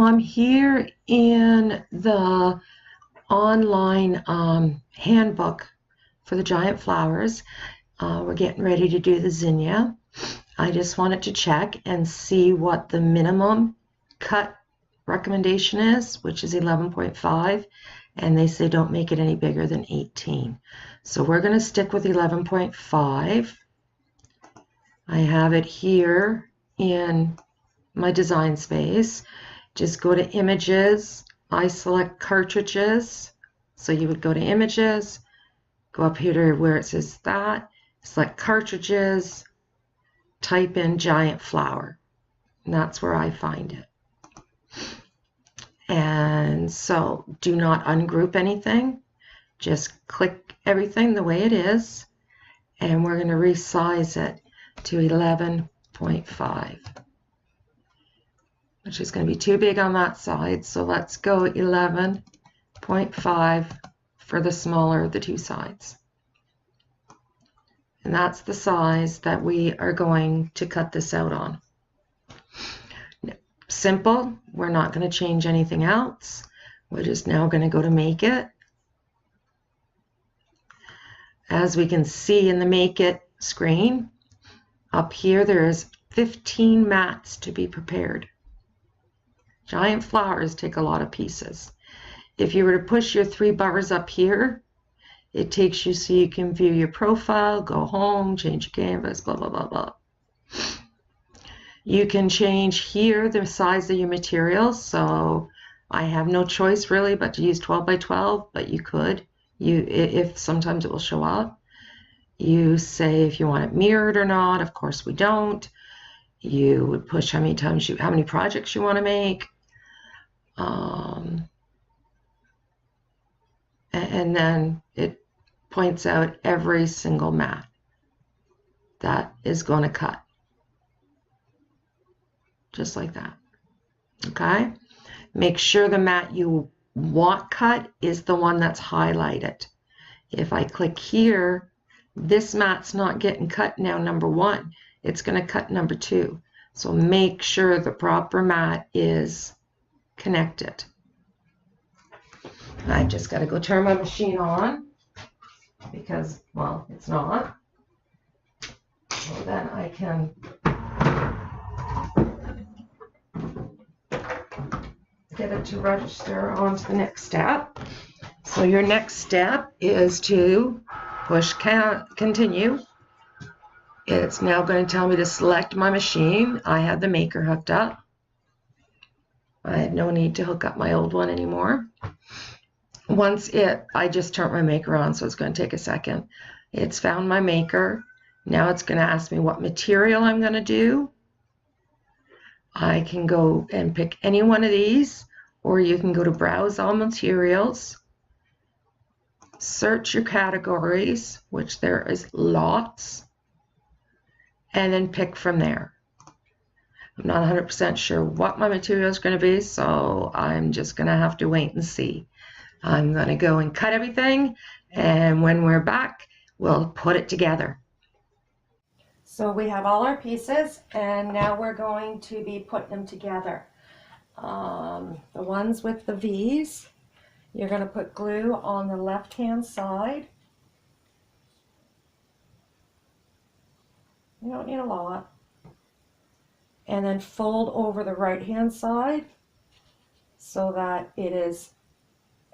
I'm here in the online handbook for the giant flowers. We're getting ready to do the zinnia. I just wanted to check and see what the minimum cut recommendation is, which is 11.5, and they say don't make it any bigger than 18. So we're going to stick with 11.5. I have it here in my design space. Just go to images. I select cartridges. So you would go to images, go up here to where it says that, select cartridges, type in giant flower. And that's where I find it. And so do not ungroup anything. Just click everything the way it is. And we're going to resize it to 11.5. Which is going to be too big on that side. So let's go 11.5 for the smaller of the two sides. And that's the size that we are going to cut this out on. Simple. We're not going to change anything else. We're just now going to go to make it. As we can see in the make it screen, up here there's 15 mats to be prepared. Giant flowers take a lot of pieces. If you were to push your 3 bars up here, it takes you so you can view your profile, go home, change your canvas, blah, blah, blah, blah. You can change here the size of your materials. So I have no choice really but to use 12 by 12, but you could. If sometimes it will show up. You say if you want it mirrored or not. Of course we don't. You would push how many projects you want to make. And then it points out every single mat that is going to cut. Just like that. Okay? Make sure the mat you want cut is the one that's highlighted. If I click here, this mat's not getting cut now, number 1. It's going to cut number 2. So make sure the proper mat is connected. I just got to go turn my machine on because, well, it's not. So then I can get it to register on to the next step. So your next step is to push continue. It's now going to tell me to select my machine. I have the maker hooked up. I have no need to hook up my old one anymore. I just turned my maker on, so it's going to take a second. It's found my maker. Now it's going to ask me what material I'm going to do. I can go and pick any one of these, or you can go to Browse All Materials, search your categories, which there is lots, and then pick from there. I'm not 100% sure what my material is going to be, so I'm just going to have to wait and see. I'm going to go and cut everything, and when we're back, we'll put it together. So we have all our pieces, and now we're going to be putting them together. The ones with the V's, you're going to put glue on the left-hand side. You don't need a lot. And then fold over the right-hand side so that it is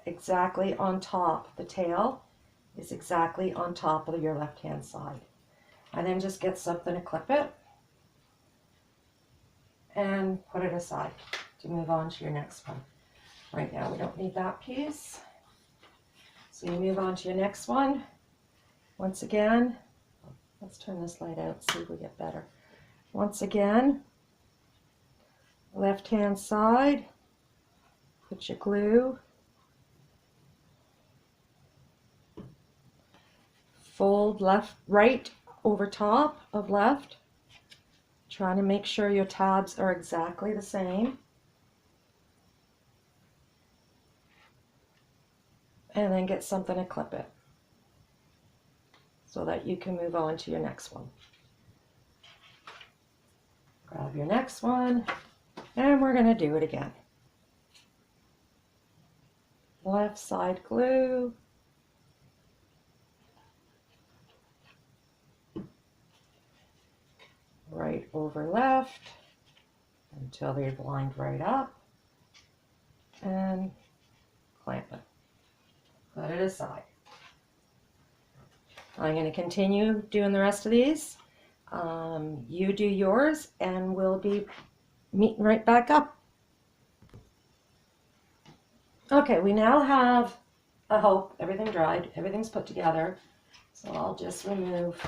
exactly on top. The tail is exactly on top of your left-hand side. And then just get something to clip it and put it aside to move on to your next one. Right now we don't need that piece. So you move on to your next one. Once again, let's turn this light out, see if we get better. Once again, left-hand side, put your glue, fold right over top of left, trying to make sure your tabs are exactly the same. And then get something to clip it so that you can move on to your next one. Grab your next one, and we're going to do it again. left side glue. Right over left until they're lined right up, and clamp it. Put it aside. I'm going to continue doing the rest of these. You do yours, and we'll be meeting right back up. Okay, we now have, I hope, everything dried, everything's put together. So I'll just remove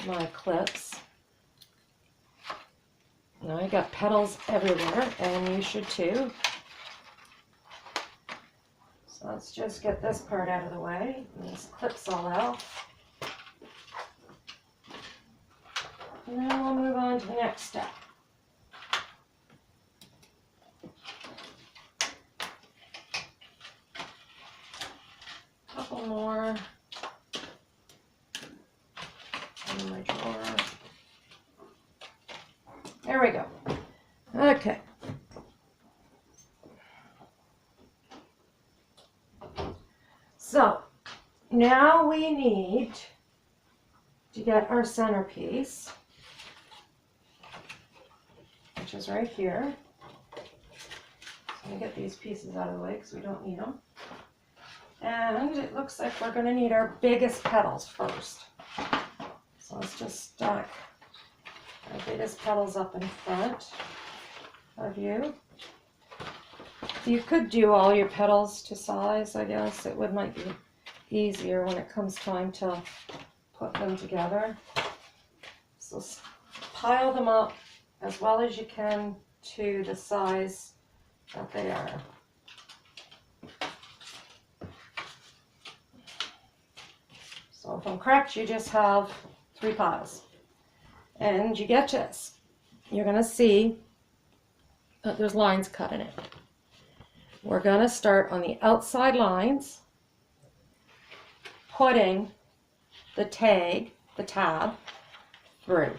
my clips. Now I got petals everywhere, and you should too. So let's just get this part out of the way, and these clips all out. And then we'll move on to the next step. Couple more in my drawer. There we go. Okay. So now we need to get our centerpiece, which is right here. So I'm going to get these pieces out of the way because we don't need them. And it looks like we're going to need our biggest petals first. So let's just stack our biggest petals up in front of you. You could do all your petals to size, I guess. It might be easier when it comes time to put them together. So pile them up as well as you can to the size that they are. So if I'm correct, you just have 3 piles. And you get this. You're going to see that there's lines cut in it. We're going to start on the outside lines, putting the tab through.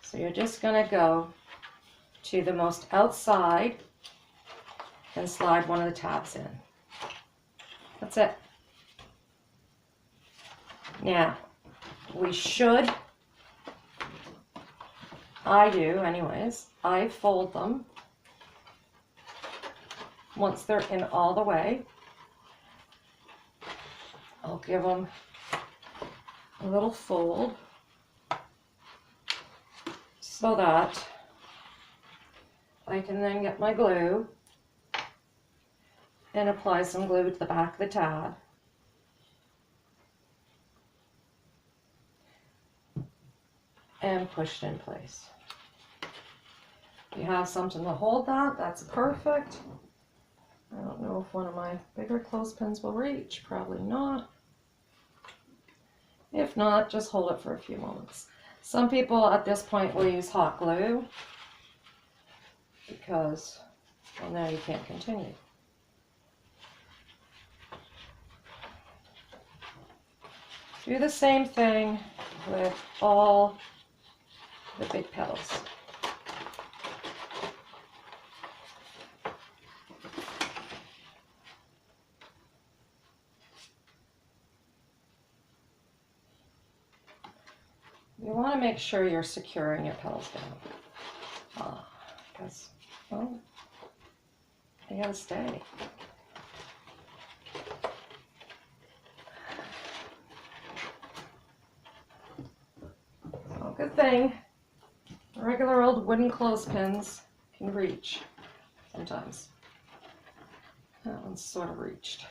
So you're just going to go to the most outside and slide one of the tabs in. That's it. Now, we should, I do anyways, I fold them once they're in all the way. I'll give them a little fold so that I can then get my glue and apply some glue to the back of the tab. And push it in place. If you have something to hold that, that's perfect. I don't know if one of my bigger clothespins will reach, probably not. If not, just hold it for a few moments. Some people at this point will use hot glue because, well, now you can't continue. Do the same thing with all the big petals. You want to make sure you're securing your petals down, because, well, they gotta stay. So, good thing regular old wooden clothespins can reach sometimes. That one's sort of reached.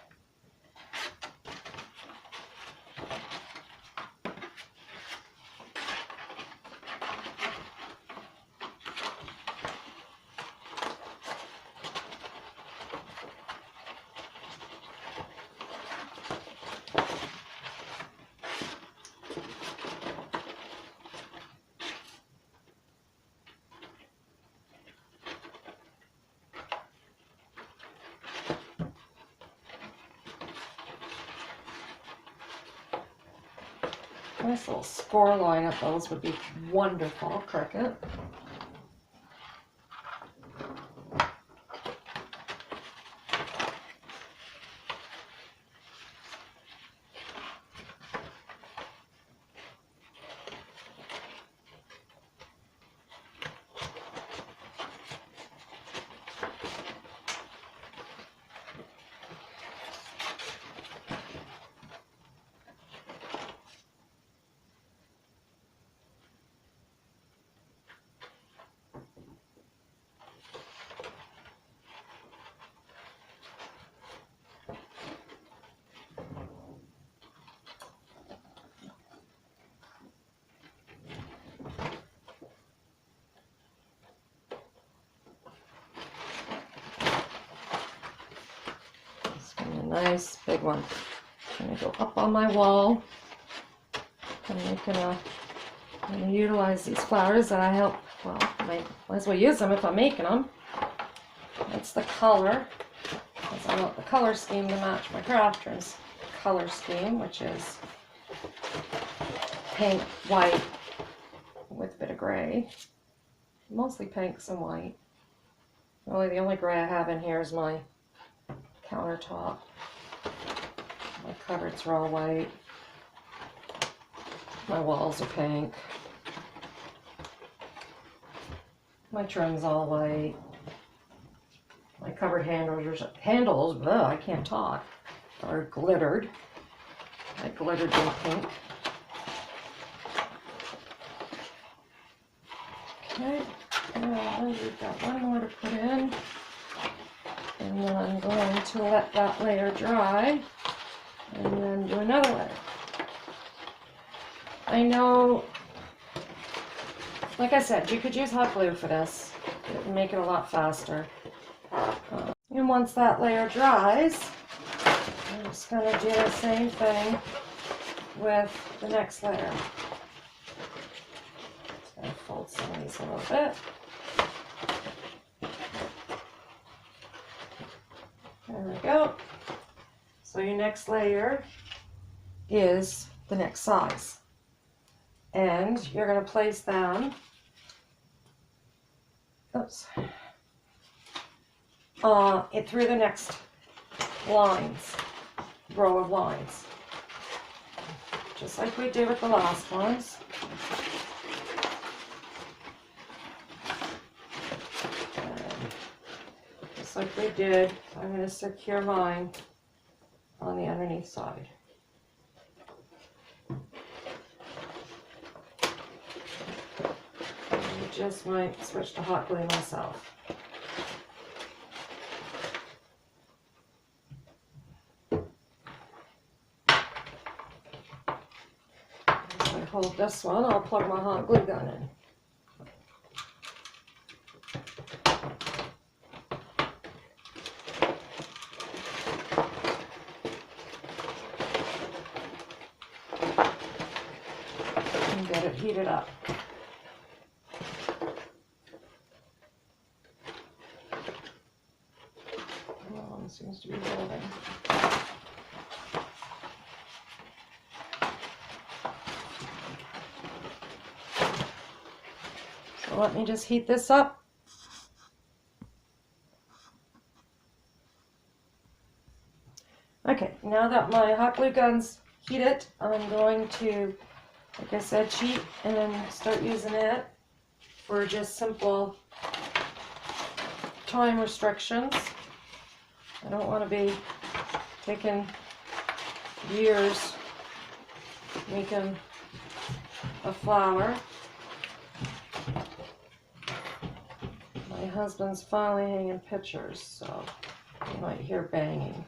Nice little score line of those would be wonderful, Cricut. nice big one. I'm going to go up on my wall. I'm going to utilize these flowers that I help. Well, I might as well use them if I'm making them. That's the color, because I want the color scheme to match my crafter's color scheme, which is pink, white, with a bit of gray. Mostly pinks and white. Really, the only gray I have in here is my countertop. My cupboards are all white. My walls are pink. My trim's all white. My cupboard handles, ugh, I can't talk, are glittered. I glittered in pink. Okay, and we've got one more to put in. And then I'm going to let that layer dry and then do another layer. I know, like I said, you could use hot glue for this. It would make it a lot faster. And once that layer dries, I'm just going to do the same thing with the next layer. Just going to fold some of these a little bit. There we go. So your next layer is the next size. And you're going to place them, oops, through the next lines, row of lines. Just like we did with the last ones. And just like we did, I'm going to secure mine on the underneath side. I just might switch to hot glue myself. As I hold this one, I'll plug my hot glue gun in. And get it heated up. Seems to be holding. So let me just heat this up. Okay, now that my hot glue gun's heated, I'm going to, like I said, cheat and start using it for just simple time restrictions. I don't want to be taking years making a flower. My husband's finally hanging pictures, so you might hear banging.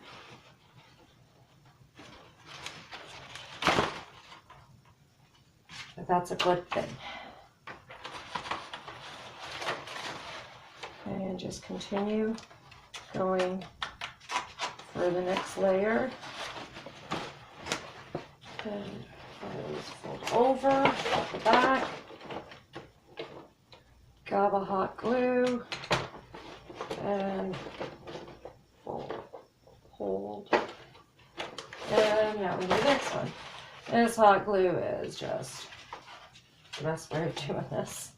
But that's a good thing. And just continue going for the next layer. And fold over at the back. Grab a hot glue and hold. And now we do the next one. This hot glue is just the best way of doing this.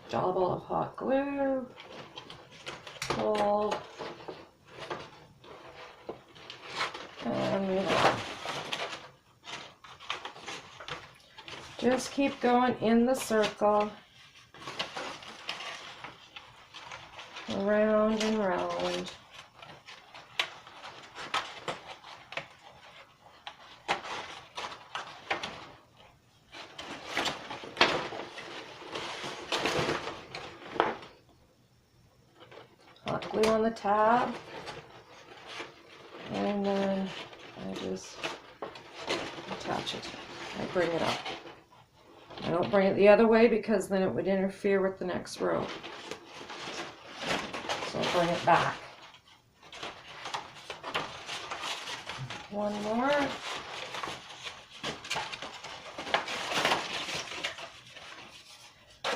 Double of hot glue, fold, and move on. Just keep going in the circle, around and round. Hot glue on the tab. And then I just attach it. I bring it up. I don't bring it the other way because then it would interfere with the next row. So I'll bring it back. One more.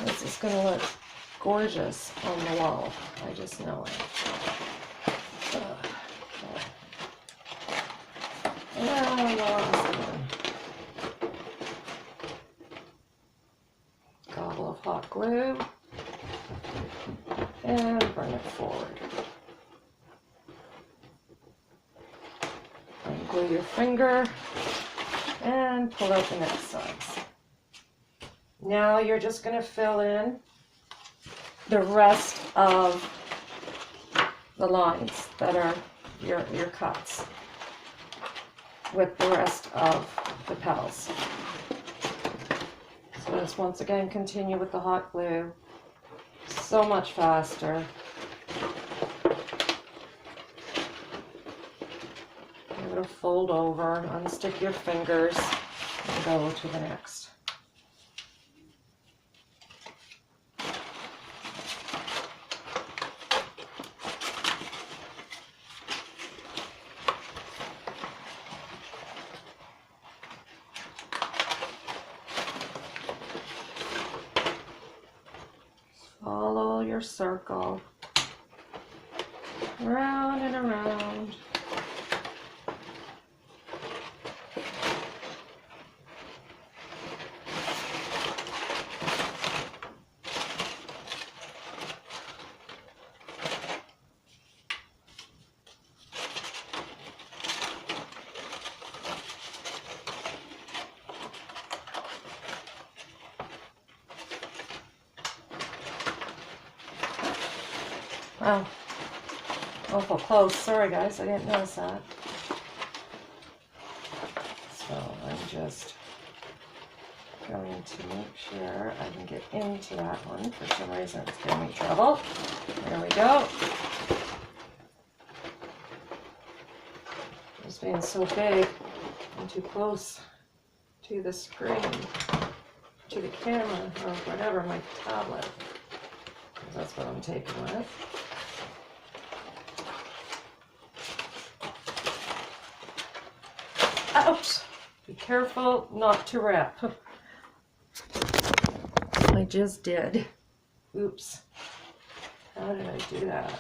This is going to look gorgeous on the wall. I just know it. And the last one. Gobble of hot glue. And bring it forward. And glue your finger and pull out the next sides. Now you're just going to fill in the rest of the lines that are your cuts with the rest of the petals. So just once again continue with the hot glue. So much faster. Give it a fold over, unstick your fingers, and go to the next. Follow your circle, round and around. Wow, awful close. Sorry guys, I didn't notice that. So I'm just going to make sure I can get into that one. For some reason it's giving me trouble. There we go. Just being so big and too close to the screen, to the camera, or whatever, my tablet. That's what I'm taking with. Ouch! Be careful not to wrap. I just did. Oops. How did I do that?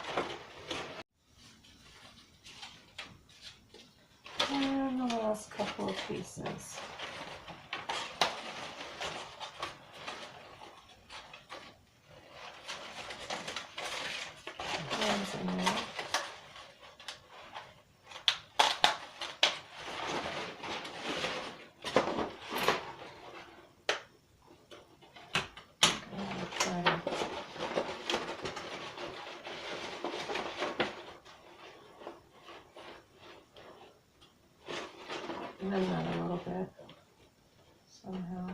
And the last couple of pieces. Hands in there. Bend that a little bit somehow.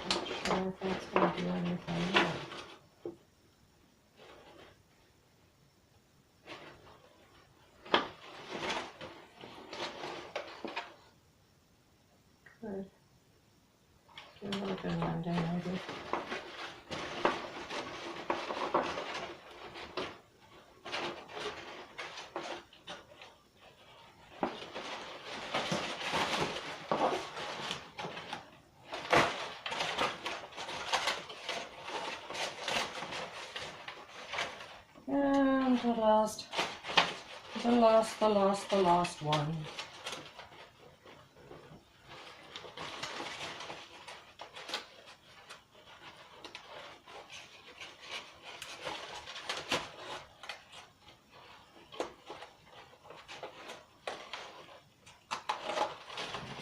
Not sure if that's going to do anything yet. Good. Do a little bit of bending maybe. And the last one.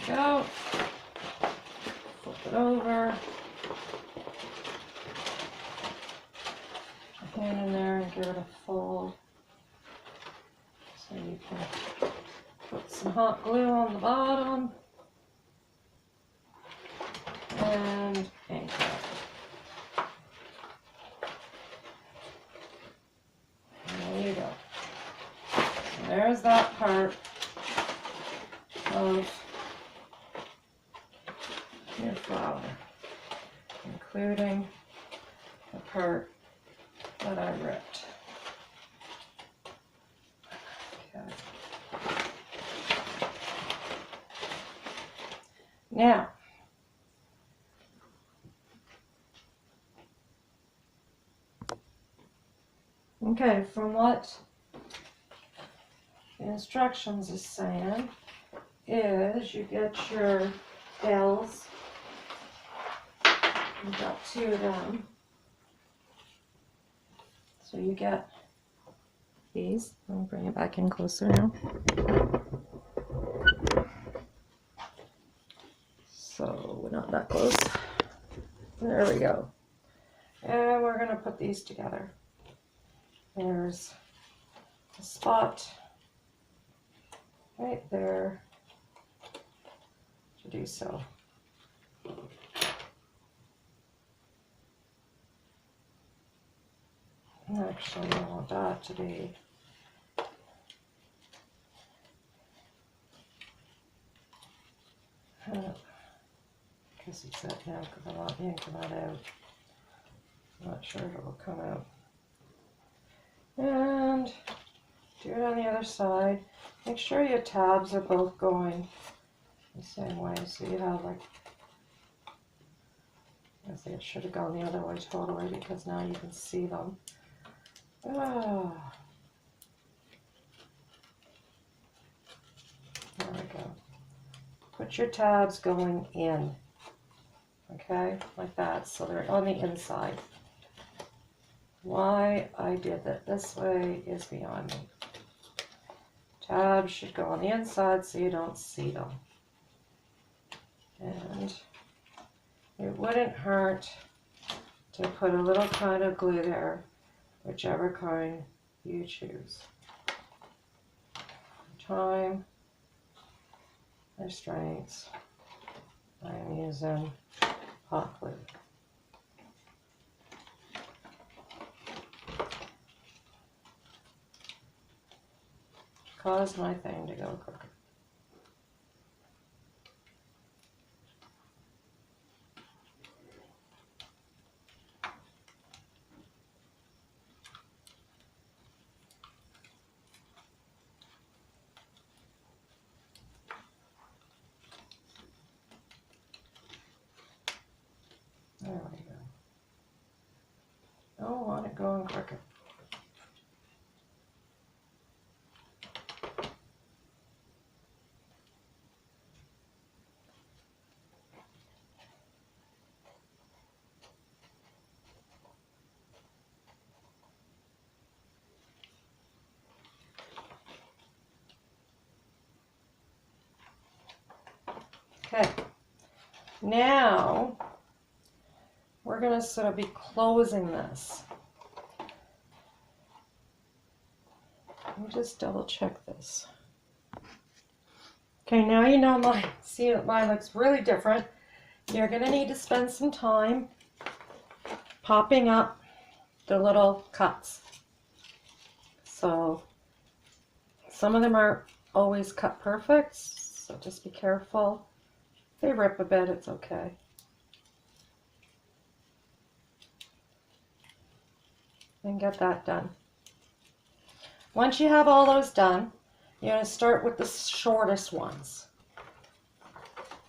There we go. Flip it over. Put your hand in there and give it a fold. So you can put some hot glue on the bottom and anchor it. part of your flower, including the part that I ripped. Okay. Now, okay, from what the instructions is saying is you get your bells. You've got 2 of them. So you get these. Let me bring it back in closer now. So we're not that close. There we go. And we're going to put these together. There's a spot right there to do so. Actually, I want that to be guess it's that now because I want yanking that out. I'm not sure if it will come out. And do it on the other side. Make sure your tabs are both going the same way. So you have like, I think it should have gone the other way totally because now you can see them. Ah. There we go. Put your tabs going in, okay, like that, so they're on the inside. Why I did that this way is beyond me. Tabs should go on the inside so you don't see them. And it wouldn't hurt to put a little kind of glue there, whichever kind you choose. Time, restraints. I am using hot glue. Caused my thing to go crooked. There we go. Don't want it going crooked. Okay, now we're going to sort of be closing this. Let me just double check this. Okay, now you know mine. See, mine looks really different. You're going to need to spend some time popping up the little cuts. So some of them aren't always cut perfect, so just be careful. If they rip a bit, it's okay. And get that done. Once you have all those done, you're going to start with the shortest ones.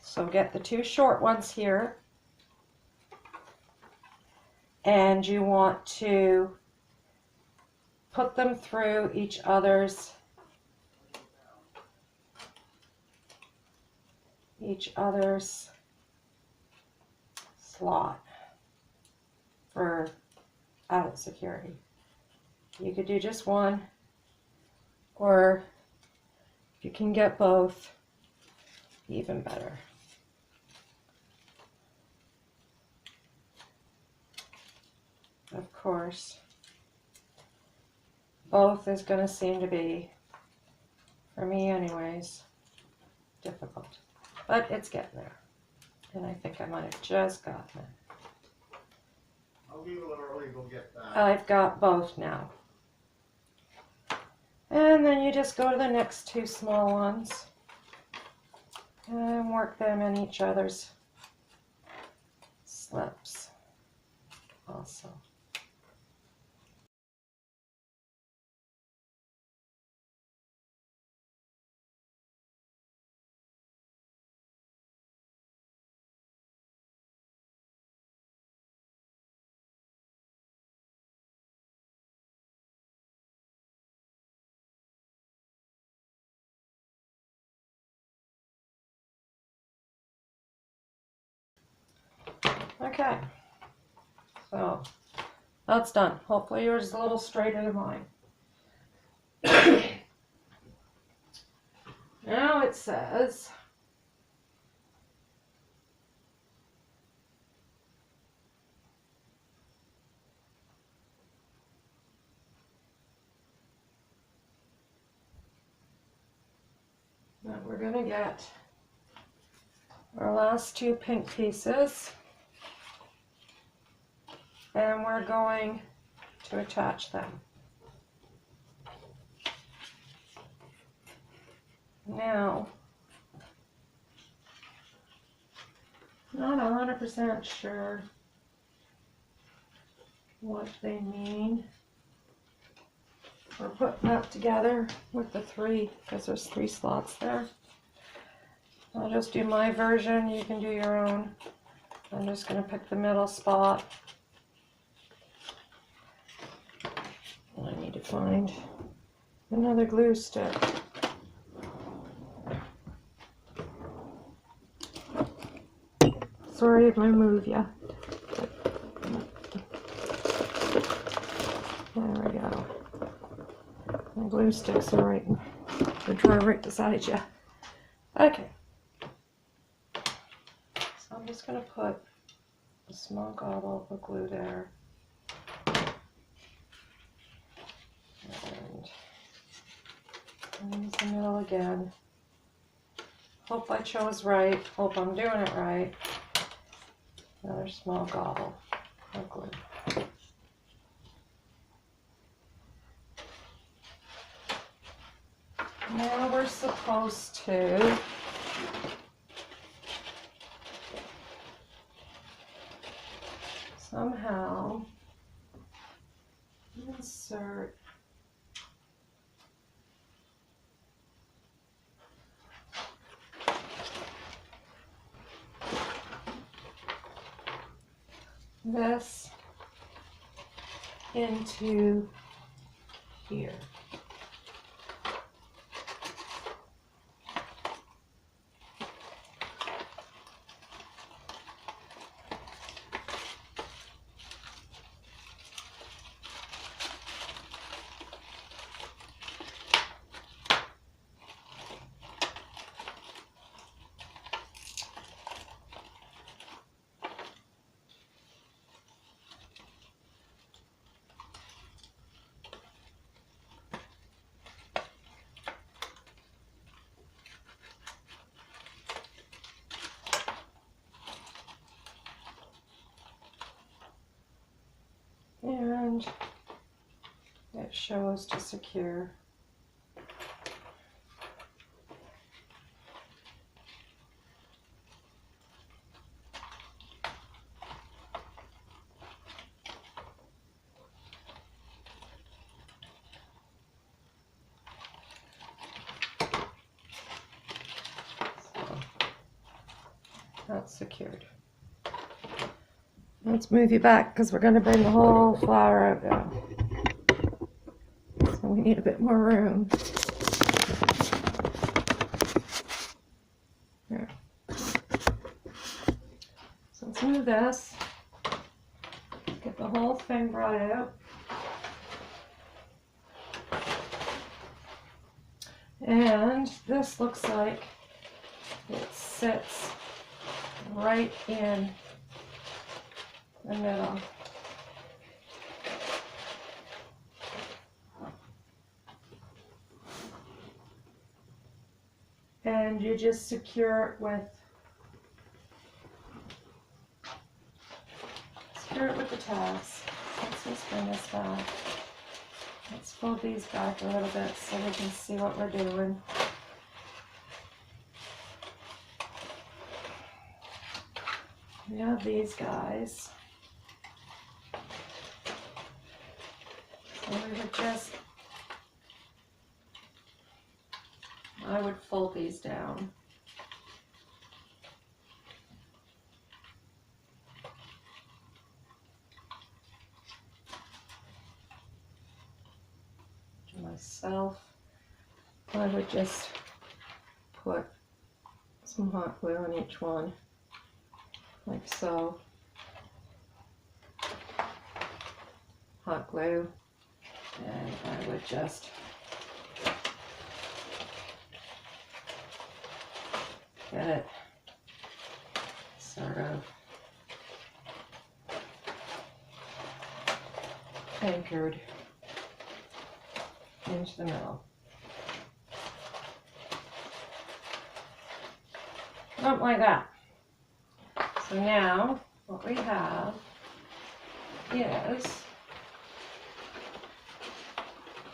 So get the 2 short ones here, and you want to put them through each other's slot for added security. You could do just one, or if you can get both, even better. Of course, both is going to seem to be, for me anyways, difficult. But it's getting there. And I think I might have just gotten it. I'll leave a little early, go get that. I've got both now. And then you just go to the next two small ones and work them in each other's slips also. Okay, so that's done. Hopefully yours is a little straighter than mine. Now it says that we're going to get our last two pink pieces and we're going to attach them. Now, not 100% sure what they mean. We're putting that together with the three, because there's 3 slots there. I'll just do my version, you can do your own. I'm just going to pick the middle spot. I need to find another glue stick. Sorry if I move ya. There we go. My glue sticks are right in the drawer right beside you. Okay. So I'm just going to put a small gobble of glue there. And use the middle again. Hope I chose right. Hope I'm doing it right. Another small gobble of glue. Now we're supposed to somehow insert this into here. And it shows to secure. So that's secured. Let's move you back because we're going to bring the whole flower out now. So we need a bit more room. There. So let's move this. Get the whole thing brought out. And this looks like it sits right in the middle. And you just secure it with the tabs. Let's just bring this back. Let's fold these back a little bit so we can see what we're doing. We have these guys. So we would just, I would fold these down. Myself, I would just put some hot glue on each one, like so. Hot glue, and I would just get it sort of anchored into the middle. Something like that. So now what we have is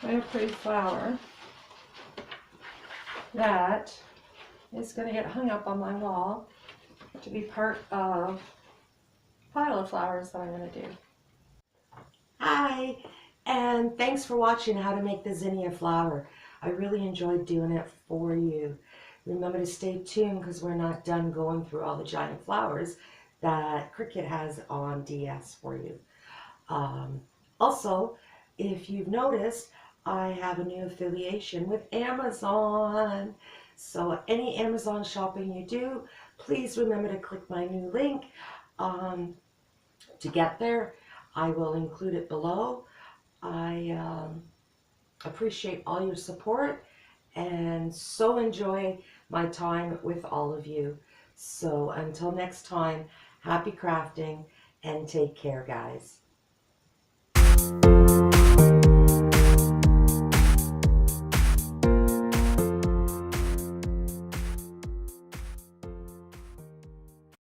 a pretty flower that is going to get hung up on my wall to be part of a pile of flowers that I'm going to do. Hi, and thanks for watching how to make the zinnia flower. I really enjoyed doing it for you. Remember to stay tuned because we're not done going through all the giant flowers that Cricut has on DS for you. Also, if you've noticed, I have a new affiliation with Amazon. So any Amazon shopping you do, please remember to click my new link to get there. I will include it below. I appreciate all your support and so enjoy my time with all of you. So until next time, happy crafting and take care, guys.